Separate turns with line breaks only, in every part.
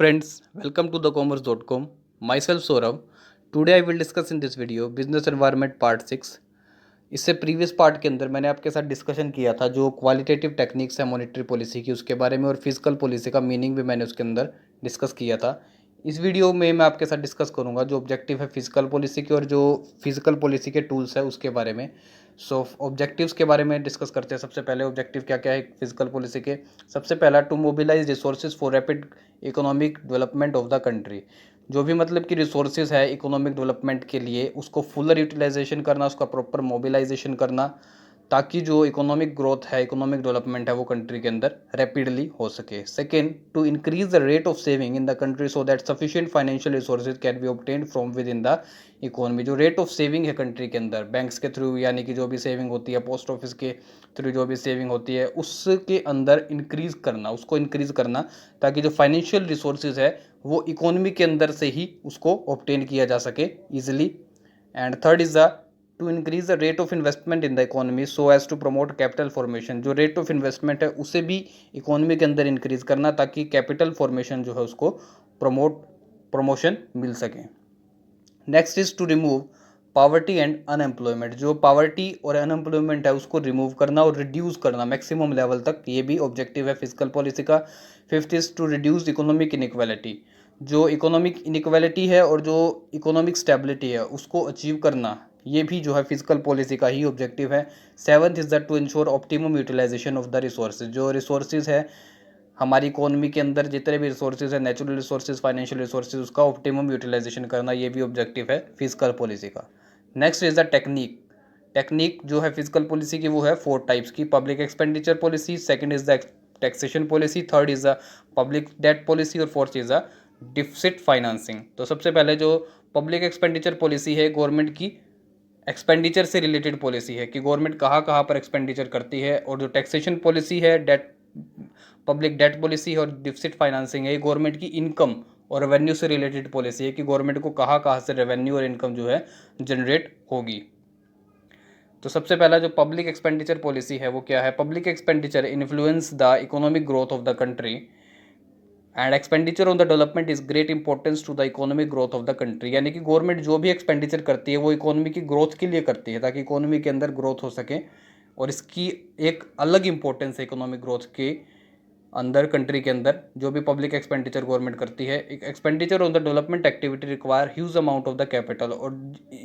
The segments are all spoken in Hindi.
Friends, welcome to thecommerce.com. Myself Saurabh. Today I will discuss in this video business environment part 6. इससे प्रीवियस पार्ट के अंदर मैंने आपके साथ डिस्कशन किया था जो क्वालिटेटिव टेक्निक्स है मॉनेटरी पॉलिसी की उसके बारे में और फिजिकल पॉलिसी का मीनिंग भी मैंने उसके अंदर डिस्कस किया था। इस वीडियो में मैं आपके साथ डिस्कस करूंगा जो ऑब्जेक्टिव है फिजिकल पॉलिसी के और जो फिजिकल पॉलिसी के टूल्स है उसके बारे में। ऑब्जेक्टिव्स के बारे में डिस्कस करते हैं। सबसे पहले ऑब्जेक्टिव क्या क्या है फिजिकल पॉलिसी के। सबसे पहला, to mobilise resources for rapid economic development of the country. जो भी मतलब कि रिसोर्सेज है इकोनॉमिक डेवलपमेंट के लिए उसको फुलर यूटिलाइजेशन करना, उसका प्रॉपर मोबिलाइजेशन करना, ताकि जो इकोनॉमिक ग्रोथ है इकोनॉमिक डेवलपमेंट है वो कंट्री के अंदर रैपिडली हो सके। Second, to increase the rate of saving in the country so that sufficient financial resources can be obtained from within the economy. जो रेट ऑफ सेविंग है कंट्री के अंदर बैंक्स के थ्रू, यानी कि जो भी सेविंग होती है पोस्ट ऑफिस के थ्रू जो भी सेविंग होती है उसके अंदर इंक्रीज करना, उसको इंक्रीज करना, ताकि जो फाइनेंशियल रिसोर्सेज है वो इकोनॉमी के अंदर से ही उसको ऑब्टेन किया जा सके easily. And third is the to increase the rate of investment in the economy so as to promote capital formation. जो रेट ऑफ इन्वेस्टमेंट है उसे भी इकोनॉमी के अंदर इंक्रीज करना ताकि कैपिटल फॉर्मेशन जो है उसको प्रमोशन मिल सके। Next is to remove poverty and unemployment. जो पावर्टी और अनएम्प्लॉयमेंट है उसको रिमूव करना और रिड्यूस करना मैक्सिमम लेवल तक, ये भी ऑब्जेक्टिव है फिजिकल पॉलिसी का। Fifth is to reduce economic inequality. जो इकोनॉमिक इनइक्वालिटी है और जो इकोनॉमिक स्टेबिलिटी है उसको अचीव करना, ये भी जो है फिजिकल पॉलिसी का ही ऑब्जेक्टिव है। Seventh is that to ensure optimum utilisation of the resources. जो रिसोर्सेज है हमारी इकोनॉमी के अंदर जितने भी रिसोर्सेज है, नेचुरल रिसोर्सेज, फाइनेंशियल रिसोर्सेज, उसका ऑप्टिमम यूटिलाइजेशन करना, ये भी ऑब्जेक्टिव है फिजिकल पॉलिसी का। Next is the technique. Technique जो है फिजिकल पॉलिसी की वो है 4 टाइप्स की। Public expenditure policy, second is the taxation policy, third is the public debt policy और fourth is the deficit financing. तो सबसे पहले जो पब्लिक एक्सपेंडिचर पॉलिसी है गवर्नमेंट की एक्सपेंडिचर से रिलेटेड पॉलिसी है कि गवर्नमेंट कहाँ कहाँ पर एक्सपेंडिचर करती है। और जो टैक्सेशन पॉलिसी है डेट पब्लिक डेट पॉलिसी और डिफिसिट फाइनेंसिंग है, ये गवर्नमेंट की इनकम और रेवेन्यू से रिलेटेड पॉलिसी है कि गवर्नमेंट को कहाँ कहाँ से रेवेन्यू और इनकम जो है जनरेट होगी। तो सबसे पहला जो पब्लिक एक्सपेंडिचर पॉलिसी है वो क्या है। Public expenditure influence the economic growth of the country and expenditure on the development is great importance to the economic growth of the country. यानी कि गवर्नमेंट जो भी एक्सपेंडिचर करती है वो इकोनॉमी की ग्रोथ के लिए करती है ताकि इकोनॉमी के अंदर ग्रोथ हो सके, और इसकी एक अलग इंपॉर्टेंस है इकोनॉमिक ग्रोथ के अंदर। कंट्री के अंदर जो भी पब्लिक एक्सपेंडिचर गवर्नमेंट करती है, एक expenditure on the development activity require huge amount of the capital. और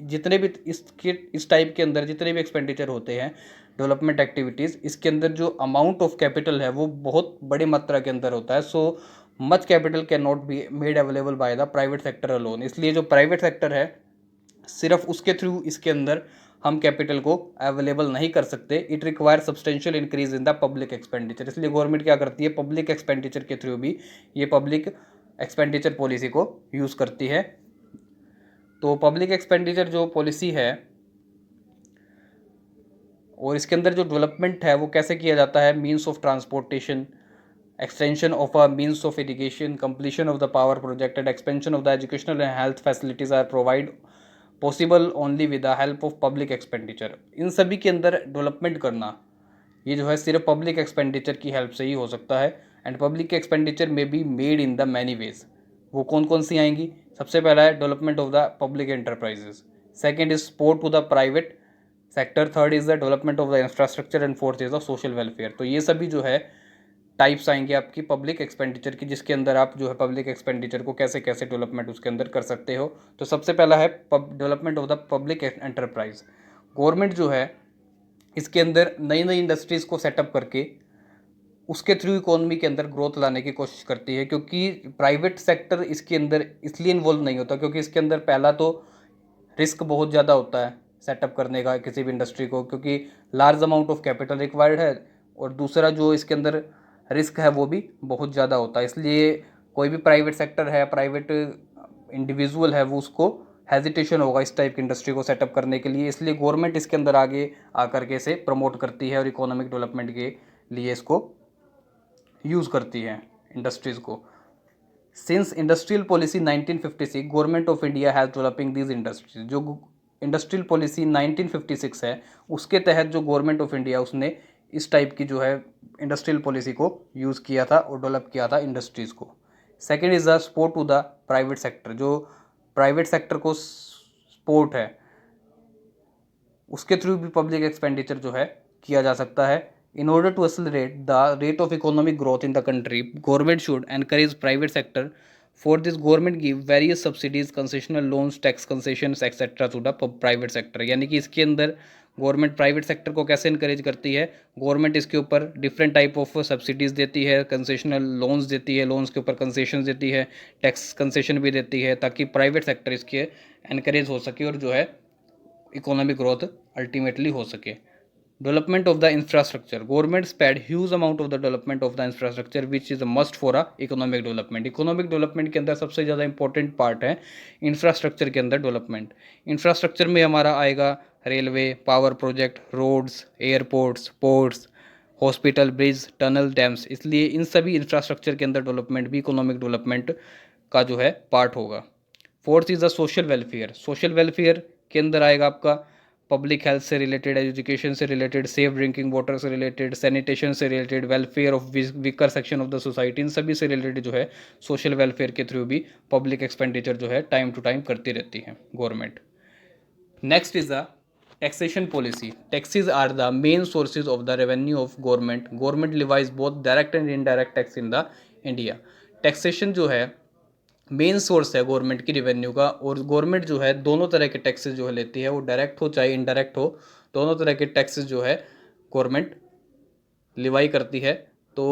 जितने भी इस टाइप के अंदर जितने भी एक्सपेंडिचर होते हैं डेवलपमेंट एक्टिविटीज़, इसके अंदर जो अमाउंट ऑफ कैपिटल है वो बहुत बड़ी मात्रा के अंदर होता है। So much capital can not be made available by the private sector alone. इसलिए जो प्राइवेट सेक्टर है सिर्फ उसके थ्रू इसके अंदर हम कैपिटल को अवेलेबल नहीं कर सकते। It require substantial increase in the public expenditure. इसलिए गवर्नमेंट क्या करती है, पब्लिक एक्सपेंडिचर के थ्रू भी ये पब्लिक एक्सपेंडिचर पॉलिसी को यूज़ करती है। तो पब्लिक एक्सपेंडिचर जो पॉलिसी है और इसके अंदर जो डेवलपमेंट है वो कैसे किया जाता है, means of transportation, extension of a means of irrigation, completion of the power project and expansion of the educational and health facilities are provide possible only with the help of public expenditure। इन सभी के अंदर डेवलपमेंट करना ये जो है सिर्फ पब्लिक एक्सपेंडिचर की हेल्प से ही हो सकता है। एंड पब्लिक एक्सपेंडिचर में be made in the many ways. वो कौन कौन सी आएंगी, सबसे पहला है development of the public enterprises, second is support to the private sector, third is the development of the infrastructure and fourth is the social welfare. तो ये सभी जो है टाइप्स आएंगे आपकी पब्लिक एक्सपेंडिचर की, जिसके अंदर आप जो है पब्लिक एक्सपेंडिचर को कैसे कैसे डेवलपमेंट उसके अंदर कर सकते हो। तो सबसे पहला है development of the public enterprise. Government जो है इसके अंदर नई नई इंडस्ट्रीज़ को सेटअप करके उसके थ्रू इकोनॉमी के अंदर ग्रोथ लाने की कोशिश करती है, क्योंकि प्राइवेट सेक्टर इसके अंदर इसलिए इन्वॉल्व नहीं होता क्योंकि इसके अंदर पहला तो रिस्क बहुत ज़्यादा होता है सेटअप करने का किसी भी इंडस्ट्री को, क्योंकि large amount of capital required है, और दूसरा जो इसके अंदर रिस्क है वो भी बहुत ज़्यादा होता है। इसलिए कोई भी प्राइवेट सेक्टर है, प्राइवेट इंडिविजुअल है, वो उसको हेजिटेशन होगा इस टाइप की इंडस्ट्री को सेटअप करने के लिए। इसलिए गवर्नमेंट इसके अंदर आगे आकर के इसे प्रमोट करती है और इकोनॉमिक डेवलपमेंट के लिए इसको यूज़ करती है इंडस्ट्रीज़ को। Since industrial policy 1956 government of India has developing these industries. जो इंडस्ट्रियल पॉलिसी 1956 है उसके तहत जो गवर्नमेंट ऑफ इंडिया उसने इस टाइप की जो है इंडस्ट्रियल पॉलिसी को यूज़ किया था और डेवलप किया था इंडस्ट्रीज़ को। Second is the support to the private sector, जो प्राइवेट सेक्टर को सपोर्ट है उसके थ्रू भी पब्लिक एक्सपेंडिचर जो है किया जा सकता है। In order to accelerate the rate of economic growth in the country, government should encourage private sector. For this government give various subsidies, concessional loans, tax concessions etcetera to the private sector. यानी कि इसके अंदर गवर्नमेंट प्राइवेट सेक्टर को कैसे इनकरेज करती है, गवर्नमेंट इसके ऊपर डिफरेंट टाइप ऑफ सब्सिडीज़ देती है, कंसेशनल लोन्स देती है, लोन्स के ऊपर कंसेशन देती है, टैक्स कंसेशन भी देती है, ताकि प्राइवेट सेक्टर इसके एनकरेज हो सके और जो है इकोनॉमिक ग्रोथ अल्टीमेटली हो सके। Development of the infrastructure, government spend huge amount of the development of the infrastructure which is a must for a economic development. Economic development के अंदर सबसे ज़्यादा इंपॉर्टेंट पार्ट है इंफ्रास्ट्रक्चर के अंदर डेवलपमेंट। इंफ्रास्ट्रक्चर में हमारा आएगा railway, power project, roads, airports, ports, hospital, bridge, tunnel, dams. इसलिए इन सभी इंफ्रास्ट्रक्चर के अंदर डेवलपमेंट भी इकोनॉमिक डेवलपमेंट का जो है पार्ट होगा। Fourth is the social welfare. Social welfare के अंदर आएगा आपका पब्लिक हेल्थ से रिलेटेड, एजुकेशन से रिलेटेड, सेफ ड्रिंकिंग वाटर से रिलेटेड, सैनिटेशन से related, welfare of weaker section of the society, इन सभी से रिलेटेड जो है सोशल वेलफेयर के थ्रू भी पब्लिक एक्सपेंडिचर जो है टाइम टू टाइम करती रहती है government. Next is the taxation policy. Taxes are the main sources of the revenue of government. Government levies both direct and indirect tax in the India. Taxation जो है मेन सोर्स है गवर्नमेंट की रेवेन्यू का, और गवर्नमेंट जो है दोनों तरह के टैक्सेस जो है लेती है, वो डायरेक्ट हो चाहे इनडायरेक्ट हो, दोनों तरह के टैक्सेस जो है गवर्नमेंट लिवाई करती है। तो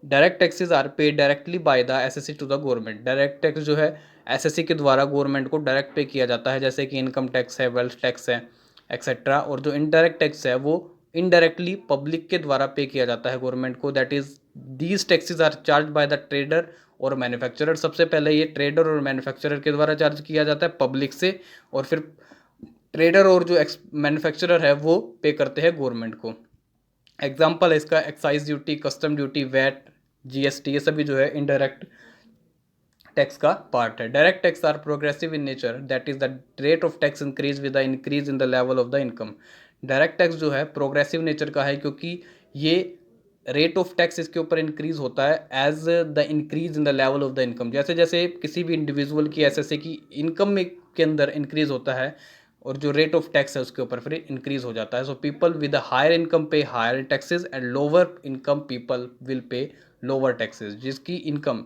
direct taxes are paid directly by the assessee to the government. Direct tax जो है एसएससी के द्वारा गवर्नमेंट को डायरेक्ट पे किया जाता है, जैसे कि इनकम टैक्स है, वेल्थ टैक्स है, एक्सेट्रा। और जो इनडायरेक्ट टैक्स है वो इनडायरेक्टली पब्लिक के द्वारा पे किया जाता है गवर्नमेंट को। That is these taxes are charge by the trader और मैन्युफैक्चरर। सबसे पहले ये ट्रेडर और मैन्युफैक्चरर के द्वारा चार्ज किया जाता है पब्लिक से, और फिर ट्रेडर और जो मैन्युफैक्चरर है वो पे करते हैं गवर्नमेंट को। एग्जाम्पल है इसका excise duty, custom duty, VAT, GST, ये सभी जो है इनडायरेक्ट टैक्स का पार्ट है। Direct tax are progressive in nature, that is the rate of tax increase with the increase in the level of the income. Direct tax जो है प्रोग्रेसिव नेचर का है, क्योंकि ये रेट ऑफ टैक्स इसके ऊपर इंक्रीज होता है as the increase in the level of the income. जैसे जैसे किसी भी इंडिविजुअल की एसएससी की इनकम में के अंदर इंक्रीज होता है, और जो रेट ऑफ टैक्स है उसके ऊपर फिर इंक्रीज हो जाता है। So people with higher income pay higher taxes and lower income people will pay lower taxes. जिसकी इनकम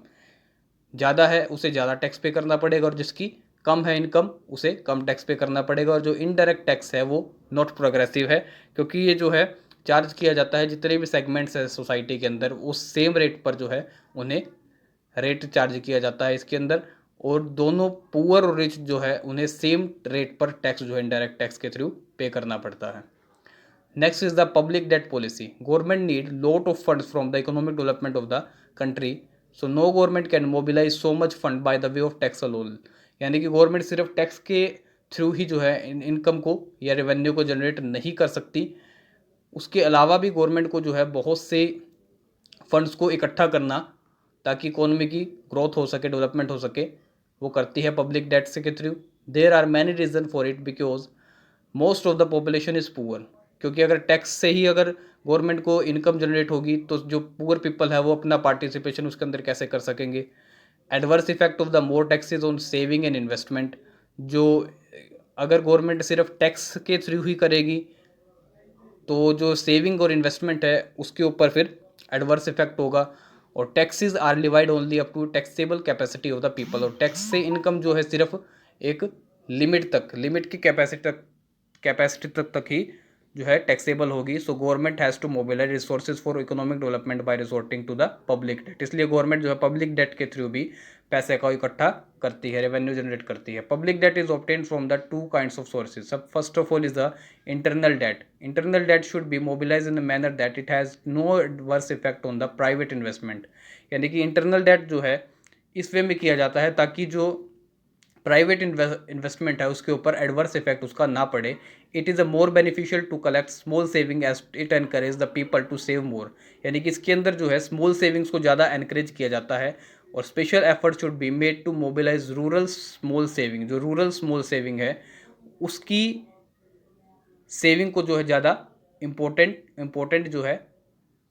ज़्यादा है उसे ज़्यादा टैक्स पे करना पड़ेगा, और जिसकी कम है इनकम उसे कम टैक्स पे करना पड़ेगा। और जो इनडायरेक्ट टैक्स है वो नॉट प्रोग्रेसिव है, क्योंकि ये जो है चार्ज किया जाता है जितने भी सेगमेंट्स है सोसाइटी के अंदर, उस सेम रेट पर जो है उन्हें रेट चार्ज किया जाता है इसके अंदर। और दोनों पुअर और रिच जो है उन्हें सेम रेट पर टैक्स जो है इनडायरेक्ट टैक्स के थ्रू पे करना पड़ता है। Next is the public debt policy. Government need lot of funds from the economic development of the country, so no government can mobilise so much fund by the way of tax alone. यानी कि गवर्नमेंट सिर्फ टैक्स के थ्रू ही जो है इनकम को या रेवेन्यू को जनरेट नहीं कर सकती, उसके अलावा भी गवर्नमेंट को जो है बहुत से फंड्स को इकट्ठा करना ताकि इकोनॉमी की ग्रोथ हो सके, डेवलपमेंट हो सके, वो करती है पब्लिक डेट से के through. There are many reason for it, because most of the population is poor. क्योंकि अगर टैक्स से ही अगर गवर्नमेंट को इनकम जनरेट होगी तो जो पुअर पीपल है वो अपना पार्टिसिपेशन उसके अंदर कैसे कर सकेंगे। Adverse effect of the more taxes on saving and investment. जो अगर गवर्नमेंट सिर्फ टैक्स के थ्रू ही करेगी तो जो सेविंग और इन्वेस्टमेंट है उसके ऊपर फिर एडवर्स इफेक्ट होगा। और taxes are levied only up to taxable capacity of the people. और टैक्स से इनकम जो है सिर्फ एक लिमिट तक, लिमिट की कैपेसिटी तक ही जो है टैक्सेबल होगी। So government has to mobilise resources for economic development by resorting to the public debt. इसलिए गवर्नमेंट जो है पब्लिक डेट के थ्रू भी पैसे का इकट्ठा करती है, रेवेन्यू जनरेट करती है। Public debt is obtain from the two kinds of sources. सब first of all is the internal debt. Internal debt should be mobilise in a manner that it has no adverse effect on the private investment. यानी कि इंटरनल डेट जो है इस वे में किया जाता है ताकि जो प्राइवेट इन्वेस्टमेंट है उसके ऊपर एडवर्स इफेक्ट उसका ना पड़े। It is a more beneficial to collect small saving as it encourage the people to save more. यानी कि इसके अंदर जो है स्मॉल सेविंग्स को ज़्यादा एनकरेज किया जाता है। और special effort should be made to mobilise rural small saving. जो रूरल स्मॉल सेविंग है उसकी सेविंग को जो है ज़्यादा इम्पोर्टेंट जो है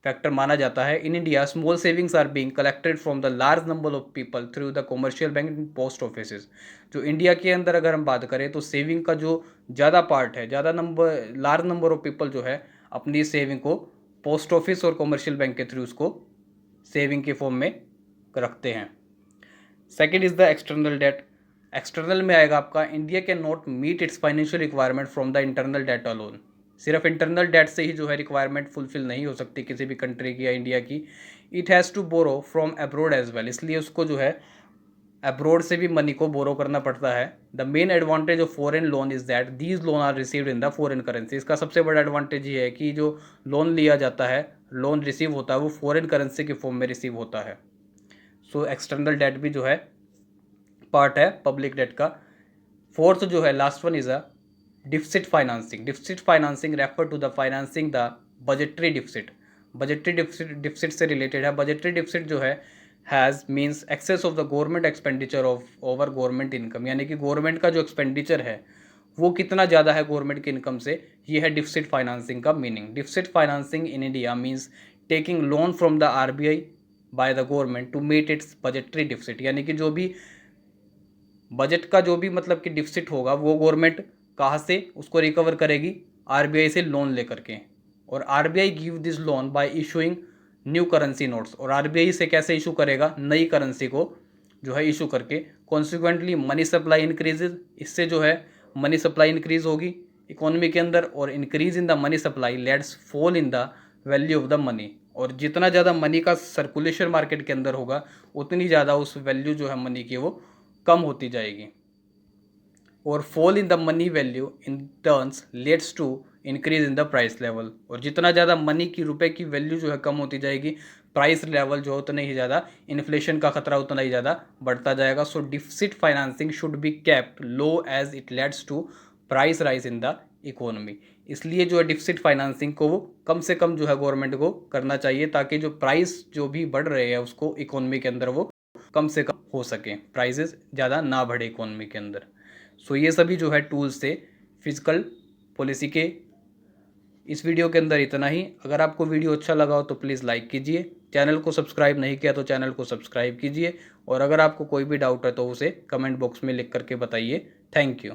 फैक्टर माना जाता है। In India small savings are being collected from the large number of people through the commercial bank and post offices. जो इंडिया के अंदर अगर हम बात करें तो सेविंग का जो ज़्यादा पार्ट है, ज़्यादा number, large number of people जो है अपनी सेविंग को पोस्ट ऑफिस और कॉमर्शियल बैंक के थ्रू उसको सेविंग के फॉर्म में रखते हैं। Second is the external debt. External में आएगा आपका India can not meet its financial requirement from the internal debt alone. सिर्फ इंटरनल डेट से ही जो है रिक्वायरमेंट फुलफिल नहीं हो सकती किसी भी कंट्री की या इंडिया की। It has to borrow from abroad as well, इसलिए उसको जो है अब्रोड से भी मनी को बोरो करना पड़ता है। The main advantage of foreign loan is that these loan are received in the foreign currency. इसका सबसे बड़ा एडवांटेज ये है कि जो लोन लिया जाता है, लोन रिसीव होता है, वो फॉरेन करेंसी के फॉर्म में रिसीव होता है। सो एक्सटर्नल डेट भी जो है पार्ट है पब्लिक डेट का। फोर्थ जो है last one is a deficit financing. Deficit financing refer to the financing the budgetary deficit. Budgetary deficit से रिलेटेड है। बजटरी डिफिसिट जो है has means excess of the government expenditure of over government income, यानी कि गवर्नमेंट का जो एक्सपेंडिचर है वो कितना ज़्यादा है गवर्नमेंट की इनकम से, ये है डिफिसिट फाइनेंसिंग का meaning. Deficit financing in India means taking loan from the RBI by the government to meet its budgetary deficit, यानी कि जो भी बजट का जो भी मतलब कि डिफिसिट होगा वो गवर्नमेंट कहाँ से उसको रिकवर करेगी, आरबीआई से लोन लेकर के। और RBI give this loan by issuing new currency notes. और आरबीआई से कैसे इशू करेगा, नई करेंसी को जो है इशू करके। कॉन्सिक्वेंटली मनी सप्लाई इंक्रीजेज, इससे जो है मनी सप्लाई इंक्रीज होगी इकोनॉमी के अंदर, और increase in the money supply let's fall in the value of the money. और जितना ज़्यादा मनी का सर्कुलेशन मार्केट के अंदर होगा उतनी ज़्यादा उस वैल्यू जो है मनी की वो कम होती जाएगी। और fall in the money value in turns leads to increase in the price level. और जितना ज़्यादा मनी की, रुपए की वैल्यू जो है कम होती जाएगी, प्राइस लेवल जो है उतना ही ज़्यादा, इन्फ्लेशन का खतरा उतना ही ज़्यादा बढ़ता जाएगा। So deficit financing should be kept low as it leads to price rise in the economy. इसलिए जो है डिफिसिट फाइनेंसिंग को वो कम से कम जो है गवर्नमेंट को करना चाहिए, ताकि जो प्राइस जो भी बढ़ रहे हैं उसको इकोनॉमी के अंदर वो कम से कम हो सके, प्राइसेस ज़्यादा ना बढ़े इकोनॉमी के अंदर। सो ये सभी जो है टूल्स थे फिजिकल पॉलिसी के। इस वीडियो के अंदर इतना ही। अगर आपको वीडियो अच्छा लगा हो तो प्लीज़ लाइक कीजिए। चैनल को सब्सक्राइब नहीं किया तो चैनल को सब्सक्राइब कीजिए। और अगर आपको कोई भी डाउट है तो उसे कमेंट बॉक्स में लिख करके बताइए। Thank you.